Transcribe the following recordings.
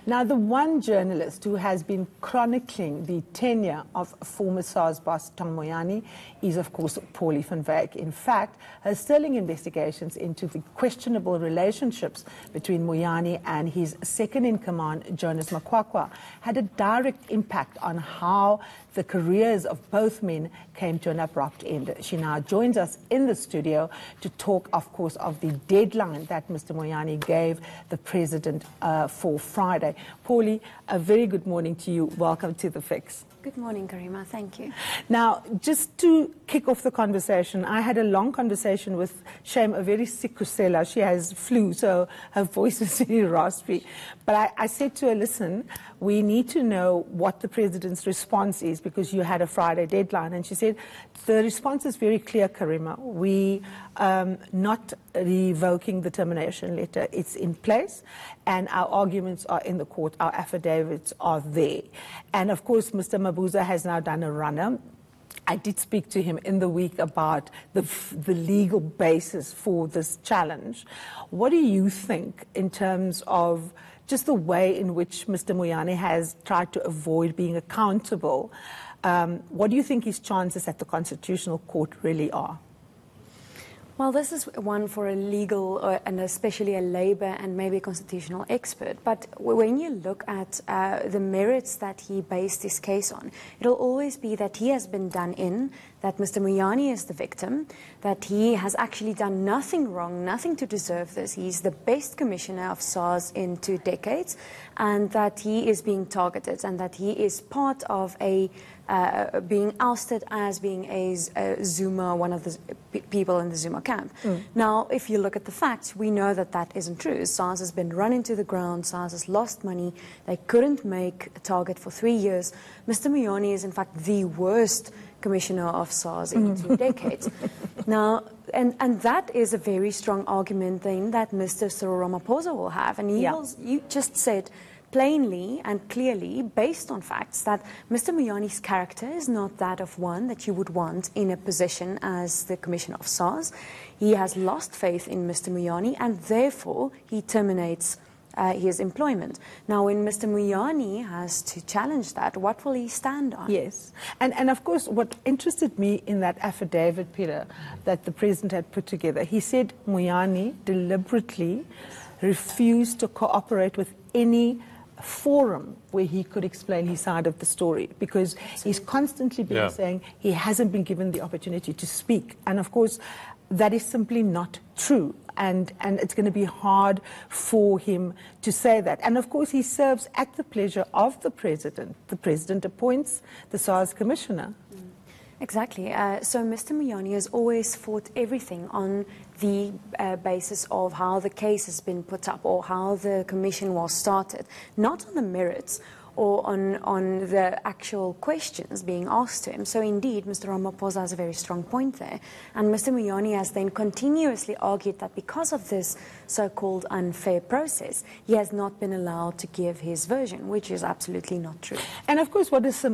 Now, the one journalist who has been chronicling the tenure of former SARS boss Tom Moyane is, of course, Pauli Van Wyk. In fact, her sterling investigations into the questionable relationships between Moyane and his second-in-command, Jonas Makwakwa, had a direct impact on how the careers of both men came to an abrupt end. She now joins us in the studio to talk, of course, of the deadline that Mr. Moyane gave the president for Friday. Pauli, a very good morning to you. Welcome to The Fix. Good morning, Karima. Thank you. Now, just to kick off the conversation, I had a long conversation with Shame, a very sick Kusela. She has flu, so her voice is very raspy. But I said to her, listen, we need to know what the president's response is because you had a Friday deadline. And she said, the response is very clear, Karima. We not revoking the termination letter. It's in place, and our arguments are in the court. Our affidavits are there. And, of course, Mr. Mabuza has now done a runner. I did speak to him in the week about the legal basis for this challenge. What do you think in terms of just the way in which Mr. Moyane has tried to avoid being accountable? What do you think his chances at the Constitutional Court really are? Well, this is one for a legal and especially a labor and maybe a constitutional expert. But when you look at the merits that he based his case on, it'll always be that he has been done in, that Mr. Moyane is the victim, that he has actually done nothing wrong, nothing to deserve this. He's the best commissioner of SARS in 2 decades, and that he is being targeted, and that he is part of a being ousted as being a Zuma, one of the people in the Zuma camp. Now, if you look at the facts, we know that that isn't true. SARS has been run into the ground. SARS has lost money. They couldn't make a target for 3 years. Mr. Moyane is, in fact, the worst commissioner of SARS in 2 decades. Now, and that is a very strong argument then that Mr. Cyril Ramaphosa will have. And you just said plainly and clearly, based on facts, that Mr. Moyane's character is not that of one that you would want in a position as the Commissioner of SARS. He has lost faith in Mr. Moyane, and therefore he terminates his employment. Now, when Mr. Moyane has to challenge that, what will he stand on? Yes. And of course, what interested me in that affidavit, Peter, that the president had put together, he said Moyane deliberately refused to cooperate with any forum where he could explain his side of the story, because he's constantly been saying he hasn't been given the opportunity to speak. And of course, that is simply not true. And it's going to be hard for him to say that. And of course, he serves at the pleasure of the president. The president appoints the SARS commissioner. Exactly. So Mr. Moyane has always fought everything on the basis of how the case has been put up or how the commission was started, not on the merits or on the actual questions being asked to him. So indeed, Mr. Ramaphosa has a very strong point there. And Mr. Moyane has then continuously argued that because of this so-called unfair process, he has not been allowed to give his version, which is absolutely not true. And of course, what is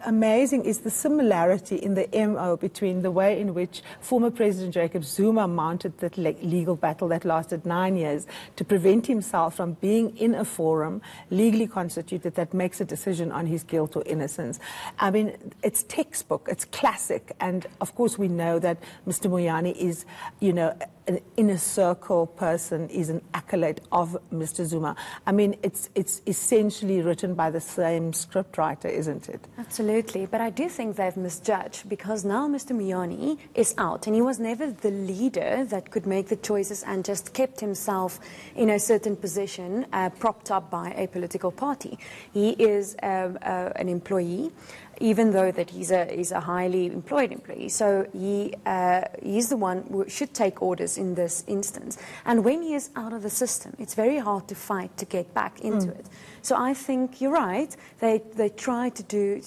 amazing is the similarity in the MO between the way in which former President Jacob Zuma mounted that legal battle that lasted 9 years to prevent himself from being in a forum legally constituted that makes a decision on his guilt or innocence. I mean, it's textbook, it's classic, and of course we know that Mr. Moyane is, you know, an inner circle person, is an accolade of Mr. Zuma. I mean, it's essentially written by the same scriptwriter, isn't it? Absolutely, but I do think they've misjudged, because now Mr. Moyane is out, and he was never the leader that could make the choices and just kept himself in a certain position propped up by a political party. He is an employee, even though that he's a highly employed employee. So he's the one who should take orders in this instance. And when he is out of the system, it's very hard to fight to get back into it. So I think you're right. They try to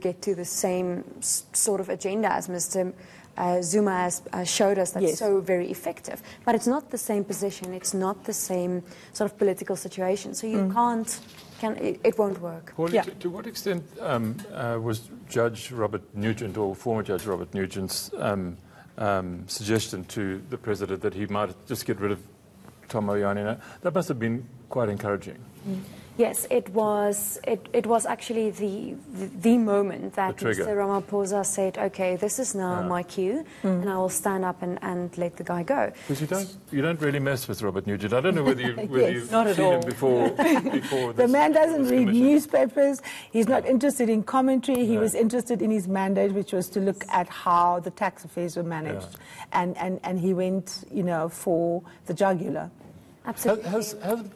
get to the same sort of agenda as Mr. Zuma has showed us that's so very effective. But it's not the same position. It's not the same sort of political situation. So you can't it won't work. Pauli, to what extent was Judge Robert Nugent, or former Judge Robert Nugent's suggestion to the President that he might just get rid of Tom Moyane. That must have been quite encouraging. Yes, it was. It was actually the moment that Mr. Ramaphosa said, "Okay, this is now my cue, and I will stand up and let the guy go." Because you don't really mess with Robert Nugent. I don't know whether you've not at seen all. him before The man doesn't read commission. newspapers. He's not interested in commentary. He was interested in his mandate, which was to look at how the tax affairs were managed, and he went, for the jugular. Absolutely.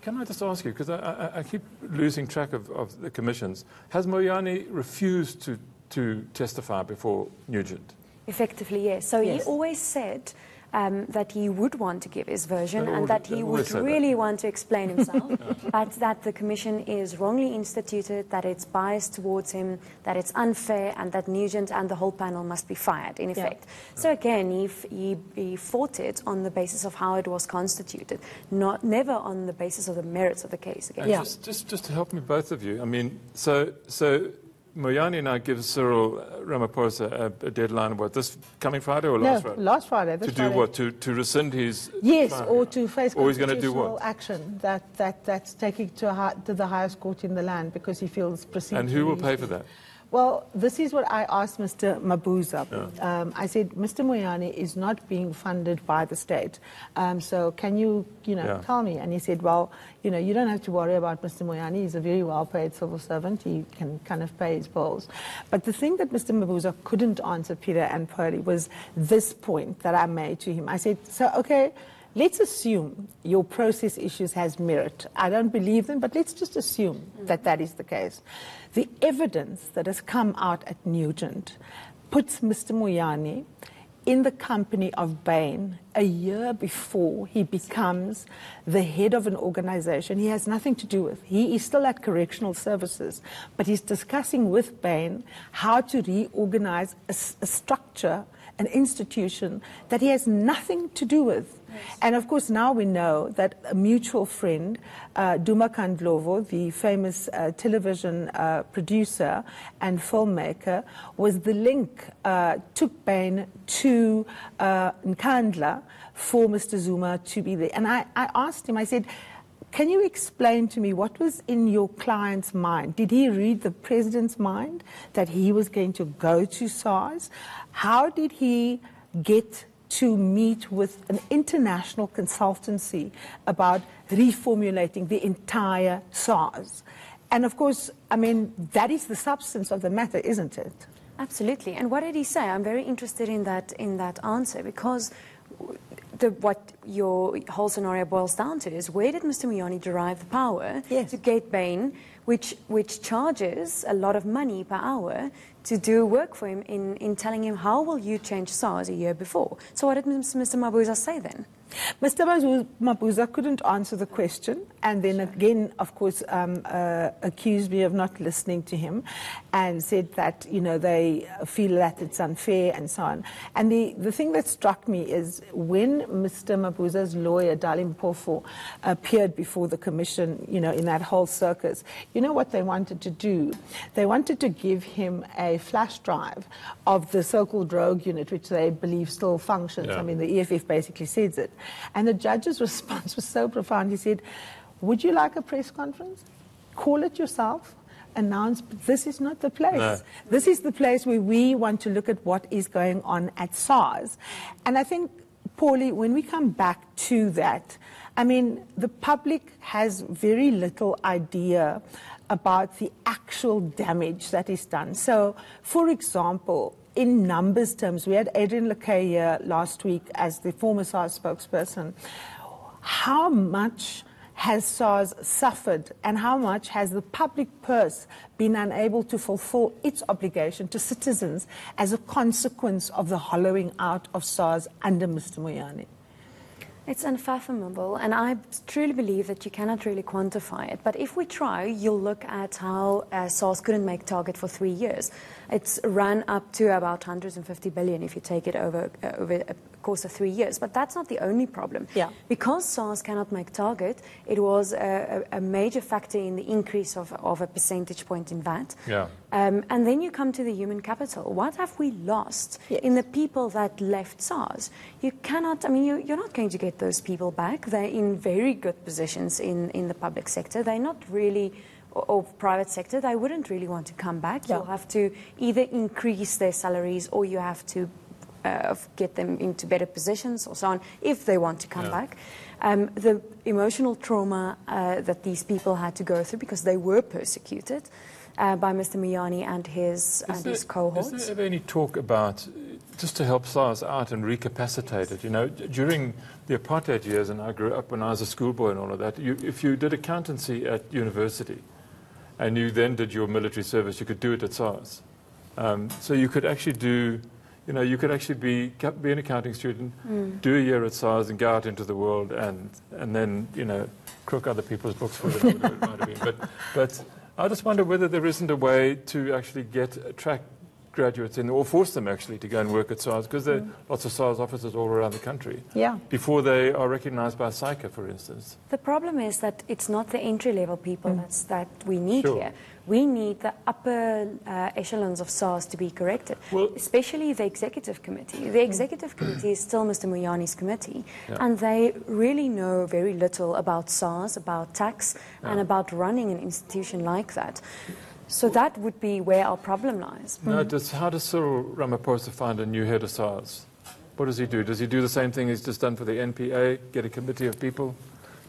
Can I just ask you, because I keep losing track of the commissions, has Moyane refused to testify before Nugent? Effectively, yes. So he always said that he would want to give his version and that he would really want to explain himself, but that the commission is wrongly instituted, that it's biased towards him, that it's unfair, and that Nugent and the whole panel must be fired, in effect. So again, he fought it on the basis of how it was constituted, never on the basis of the merits of the case. Again. Just to help me, both of you, I mean, so Moyane now gives Cyril Ramaphosa a deadline, what, this coming Friday or last Friday? No, last Friday. To do what? To rescind his... Yes, trial? or to face or he's going to do constitutional what? action that's taking to the highest court in the land because he feels procedurally... And who will pay for that? Well, this is what I asked Mr. Mabuza. I said, Mr. Moyane is not being funded by the state. So can you, tell me? And he said, well, you don't have to worry about Mr. Moyane. He's a very well-paid civil servant. He can kind of pay his bills. But the thing that Mr. Mabuza couldn't answer, Peter and Pauli, was this point that I made to him. I said, so, okay, let's assume your process issues has merit. I don't believe them, but let's just assume that is the case. The evidence that has come out at Nugent puts Mr. Moyane in the company of Bain a year before he becomes the head of an organization he has nothing to do with. He is still at Correctional Services, but he's discussing with Bain how to reorganize a structure, an institution that he has nothing to do with. And of course, now we know that a mutual friend, Duma Kandlovo, the famous television producer and filmmaker, was the link, took Bain to Nkandla for Mr. Zuma to be there. And I asked him, I said, can you explain to me what was in your client's mind? Did he read the president's mind that he was going to go to SARS? How did he get to meet with an international consultancy about reformulating the entire SARS? And of course, I mean, that is the substance of the matter, isn't it? Absolutely. And what did he say? I'm very interested in that answer, because what your whole scenario boils down to is, where did Mr. Moyane derive the power to get Bain, which charges a lot of money per hour, to do work for him in telling him, how will you change SARS a year before? So what did Mr. Mabuza say then? Mr. Mabuza couldn't answer the question, and then again, of course, accused me of not listening to him and said that, they feel that it's unfair and so on. And the thing that struck me is when Mr. Mabuza's lawyer, Daily Maverick, appeared before the commission, in that whole circus, what they wanted to do? They wanted to give him a flash drive of the so-called rogue unit, which they believe still functions. I mean, the EFF basically says it. And the judge's response was so profound. He said, would you like a press conference? Call it yourself. Announce, this is not the place. No. This is the place where we want to look at what is going on at SARS. And I think, Pauli, when we come back to that, I mean, the public has very little idea about the actual damage that is done. So, for example, in numbers terms, we had Adrian Lakay here last week as the former SARS spokesperson. How much has SARS suffered, and how much has the public purse been unable to fulfill its obligation to citizens as a consequence of the hollowing out of SARS under Mr. Moyane? It's unfathomable, and I truly believe that you cannot really quantify it. But if we try, you'll look at how SARS couldn't make target for 3 years. It's run up to about 150 billion if you take it over a course of 3 years. But that's not the only problem. Yeah. Because SARS cannot make target, it was a major factor in the increase of a percentage point in VAT. Yeah. And then you come to the human capital. What have we lost in the people that left SARS? You cannot, I mean, you're not going to get those people back. They're in very good positions in the public sector. They're not really, or private sector, they wouldn't really want to come back. Yeah. You'll have to either increase their salaries or you have to get them into better positions or so on, if they want to come back. The emotional trauma that these people had to go through because they were persecuted by Mr. Moyane and his cohorts. Is there ever any talk about, just to help SARS out and recapacitate it, you know, during the apartheid years, and I grew up when I was a schoolboy and all of that, if you did accountancy at university and you then did your military service, you could do it at SARS. So you could actually do, you know, you could actually be an accounting student, do a year at SARS and go out into the world and then, you know, crook other people's books for them, whatever it might have been. But I just wonder whether there isn't a way to actually attract graduates in, or force them actually to go and work at SARS, because there are lots of SARS offices all around the country. Yeah. Before they are recognised by SAICA, for instance. The problem is that it's not the entry-level people that we need here. We need the upper echelons of SARS to be corrected, especially the executive committee. The executive committee is still Mr. Moyane's committee, and they really know very little about SARS, about tax, and about running an institution like that. So that would be where our problem lies. Now, how does Cyril Ramaphosa find a new head of SARS? What does he do? Does he do the same thing he's just done for the NPA, get a committee of people?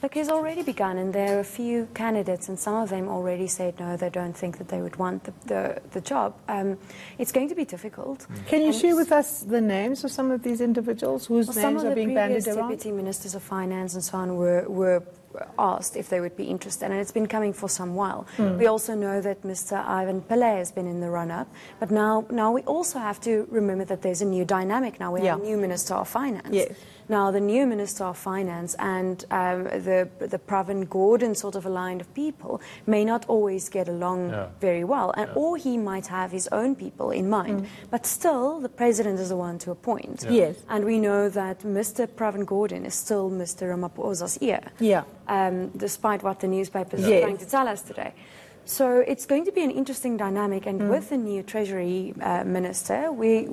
Look, he's already begun, and there are a few candidates, and some of them already said no, they don't think that they would want the job. It's going to be difficult. Can you share with us the names of some of these individuals whose names are being bandied around? Some of the previous deputy ministers of finance and so on were asked if they would be interested, and it's been coming for some while. We also know that Mr. Ivan Pillay has been in the run-up, but now we also have to remember that there's a new dynamic now. We have a new Minister of Finance. Yes. Now, the new Minister of Finance and the Pravin Gordhan sort of a line of people may not always get along very well, or he might have his own people in mind. But still, the President is the one to appoint. Yes. And we know that Mr. Pravin Gordhan is still Mr. Ramaphosa's ear, despite what the newspapers are trying to tell us today. So it's going to be an interesting dynamic, and with the new Treasury Minister, we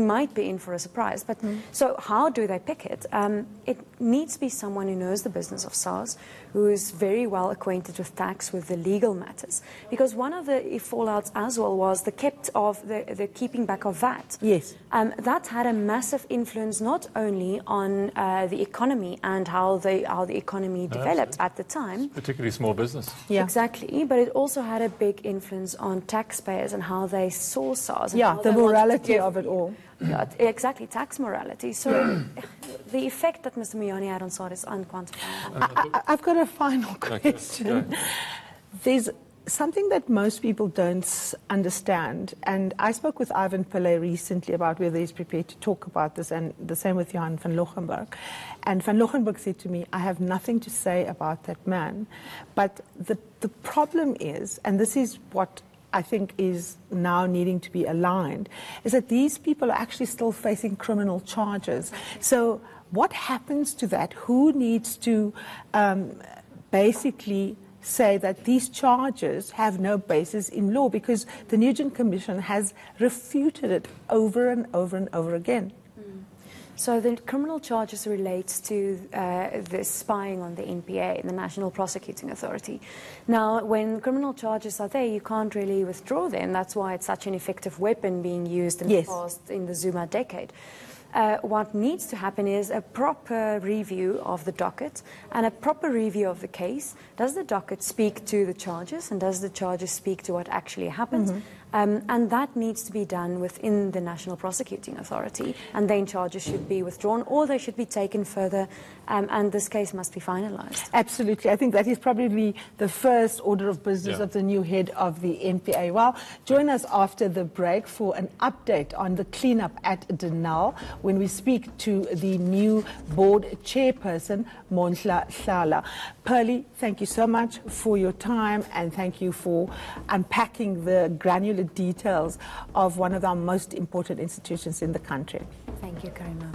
might be in for a surprise. But so how do they pick it? It needs to be someone who knows the business of SARS, who is very well acquainted with tax, with the legal matters. Because one of the fallouts as well was the keeping back of VAT. Yes. That had a massive influence not only on the economy and how the economy developed at the time. Particularly small business. Yeah. Exactly. But it also had a big influence on taxpayers and how they saw SARS. And the morality of it all. Yeah, exactly, tax morality. So the effect that Mr. Moyane had on SARS is unquantifiable. I've got a final question. There's something that most people don't understand, and I spoke with Ivan Pillay recently about whether he's prepared to talk about this, and the same with Johan van Lochenburg. And van Lochenburg said to me, I have nothing to say about that man. But the problem is, and this is what I think is now needing to be aligned, is that these people are actually still facing criminal charges. So what happens to that? Who needs to basically say that these charges have no basis in law? Because the Nugent Commission has refuted it over and over and over again. So the criminal charges relates to the spying on the NPA, the National Prosecuting Authority. Now, when criminal charges are there, you can't really withdraw them. That's why it's such an effective weapon being used in the past, in the Zuma decade. What needs to happen is a proper review of the docket and a proper review of the case. Does the docket speak to the charges, and does the charges speak to what actually happened? And that needs to be done within the National Prosecuting Authority, and then charges should be withdrawn or they should be taken further, and this case must be finalised. Absolutely. I think that is probably the first order of business of the new head of the NPA. Well, join us after the break for an update on the cleanup at Denal when we speak to the new board chairperson, Mondla Hlala. Pauli, thank you so much for your time, and thank you for unpacking the granular details of one of our most important institutions in the country. Thank you, Karima.